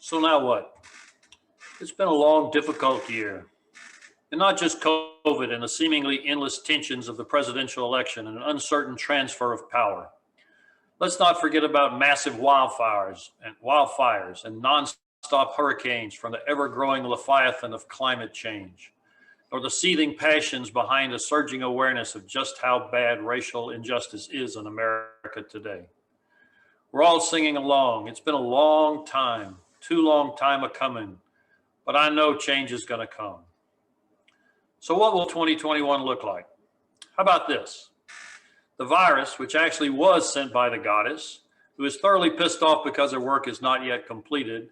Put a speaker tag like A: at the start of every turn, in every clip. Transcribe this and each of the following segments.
A: So now what? It's been a long, difficult year. And not just COVID and the seemingly endless tensions of the presidential election and an uncertain transfer of power. Let's not forget about massive wildfires and nonstop hurricanes from the ever-growing leviathan of climate change, or the seething passions behind a surging awareness of just how bad racial injustice is in America today. We're all singing along. It's been a long time, too long time a coming, but I know change is going to come. So what will 2021 look like? How about this? The virus, which actually was sent by the goddess, who is thoroughly pissed off because her work is not yet completed,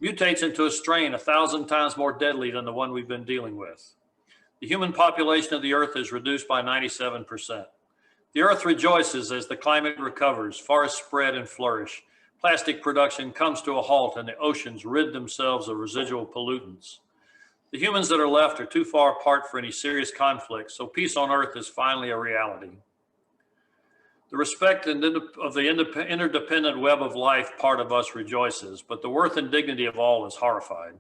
A: mutates into a strain 1,000 times more deadly than the one we've been dealing with. The human population of the earth is reduced by 97%. The earth rejoices as the climate recovers, forests spread and flourish, plastic production comes to a halt, and the oceans rid themselves of residual pollutants. The humans that are left are too far apart for any serious conflict, so peace on earth is finally a reality. The respect of the interdependent web of life part of us rejoices, but the worth and dignity of all is horrified.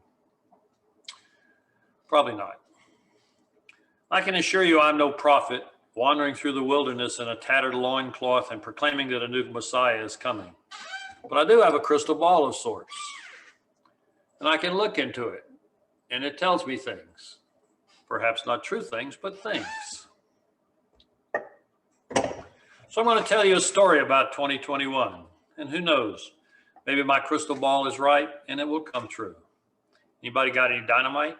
A: Probably not. I can assure you I'm no prophet, wandering through the wilderness in a tattered loincloth and proclaiming that a new Messiah is coming. But I do have a crystal ball of sorts, and I can look into it, and it tells me things. Perhaps not true things, but things. So I'm going to tell you a story about 2021, and who knows, maybe my crystal ball is right and it will come true. Anybody got any dynamite?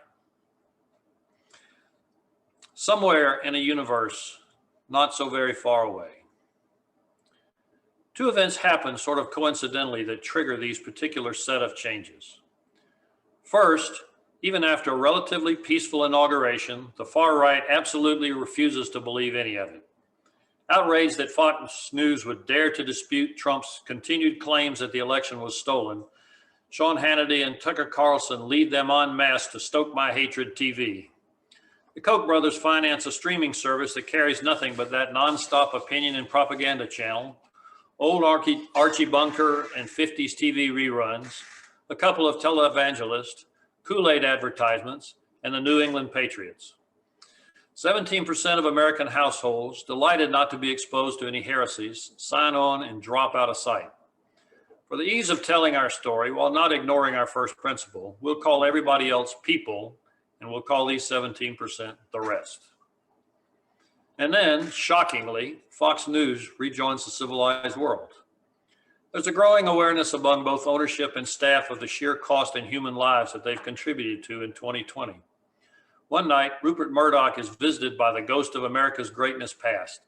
A: Somewhere in a universe not so very far away, two events happen sort of coincidentally that trigger these particular set of changes. First, even after a relatively peaceful inauguration, the far right absolutely refuses to believe any of it. Outraged that Fox News would dare to dispute Trump's continued claims that the election was stolen, Sean Hannity and Tucker Carlson lead them en masse to Stoke My Hatred TV. The Koch brothers finance a streaming service that carries nothing but that nonstop opinion and propaganda channel, old Archie Bunker and 50s TV reruns, a couple of televangelists, Kool-Aid advertisements, and the New England Patriots. 17% of American households, delighted not to be exposed to any heresies, sign on and drop out of sight. For the ease of telling our story, while not ignoring our first principle, we'll call everybody else people, and we'll call these 17% the rest. And then, shockingly, Fox News rejoins the civilized world. There's a growing awareness among both ownership and staff of the sheer cost in human lives that they've contributed to in 2020. One night, Rupert Murdoch is visited by the ghost of America's greatness past.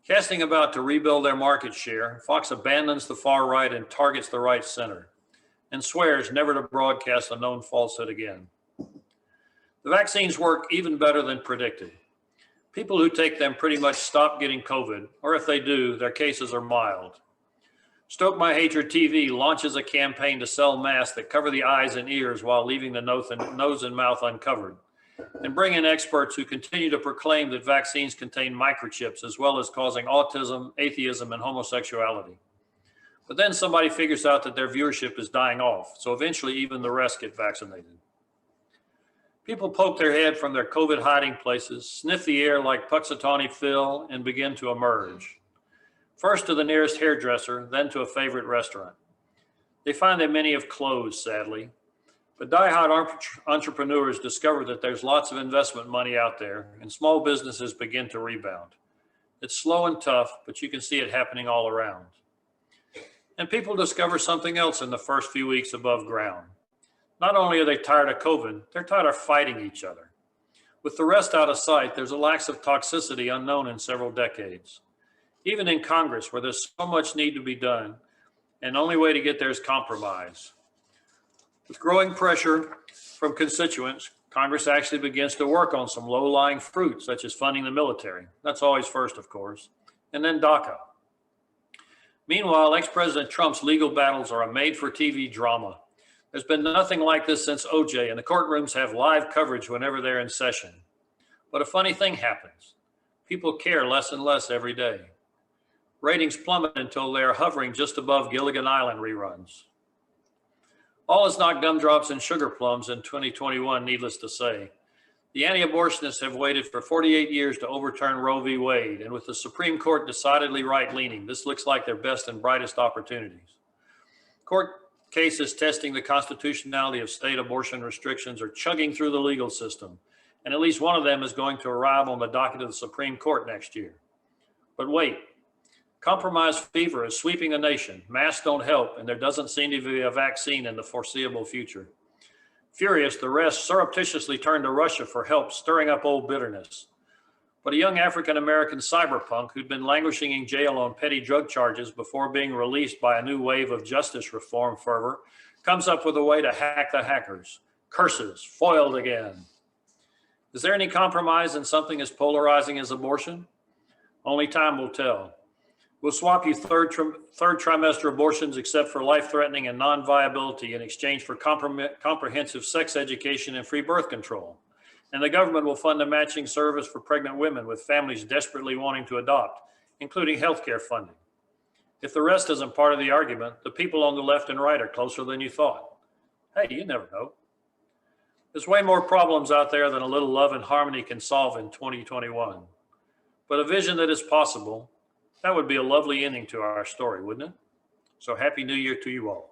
A: Casting about to rebuild their market share, Fox abandons the far right and targets the right center, and swears never to broadcast a known falsehood again. The vaccines work even better than predicted. People who take them pretty much stop getting COVID, or if they do, their cases are mild. Stoke My Hatred TV launches a campaign to sell masks that cover the eyes and ears while leaving the nose and mouth uncovered, and bring in experts who continue to proclaim that vaccines contain microchips as well as causing autism, atheism, and homosexuality. But then somebody figures out that their viewership is dying off, so eventually even the rest get vaccinated. People poke their head from their COVID hiding places, sniff the air like Puxatawny Phil, and begin to emerge. First to the nearest hairdresser, then to a favorite restaurant. They find that many have closed, sadly, but die-hard entrepreneurs discover that there's lots of investment money out there, and small businesses begin to rebound. It's slow and tough, but you can see it happening all around. And people discover something else in the first few weeks above ground. Not only are they tired of COVID, they're tired of fighting each other. With the rest out of sight, there's a lack of toxicity unknown in several decades. Even in Congress, where there's so much need to be done, and the only way to get there is compromise. With growing pressure from constituents, Congress actually begins to work on some low-lying fruit, such as funding the military. That's always first, of course, and then DACA. Meanwhile, ex-President Trump's legal battles are a made-for-TV drama. There's been nothing like this since OJ, and the courtrooms have live coverage whenever they're in session. But a funny thing happens. People care less and less every day. Ratings plummet until they're hovering just above Gilligan Island reruns. All is not gumdrops and sugar plums in 2021, needless to say. The anti-abortionists have waited for 48 years to overturn Roe v. Wade, and with the Supreme Court decidedly right-leaning, this looks like their best and brightest opportunities. Court cases testing the constitutionality of state abortion restrictions are chugging through the legal system, and at least one of them is going to arrive on the docket of the Supreme Court next year. But wait, compromise fever is sweeping the nation. Masks don't help, and there doesn't seem to be a vaccine in the foreseeable future. Furious, the rest surreptitiously turned to Russia for help, stirring up old bitterness. But a young African-American cyberpunk who'd been languishing in jail on petty drug charges before being released by a new wave of justice reform fervor comes up with a way to hack the hackers. Curses, foiled again. Is there any compromise in something as polarizing as abortion? Only time will tell. We'll swap you third trimester abortions except for life-threatening and non-viability in exchange for comprehensive sex education and free birth control. And the government will fund a matching service for pregnant women with families desperately wanting to adopt, including healthcare funding. If the rest isn't part of the argument, the people on the left and right are closer than you thought. Hey, you never know. There's way more problems out there than a little love and harmony can solve in 2021. But a vision that is possible, that would be a lovely ending to our story, wouldn't it? So Happy New Year to you all.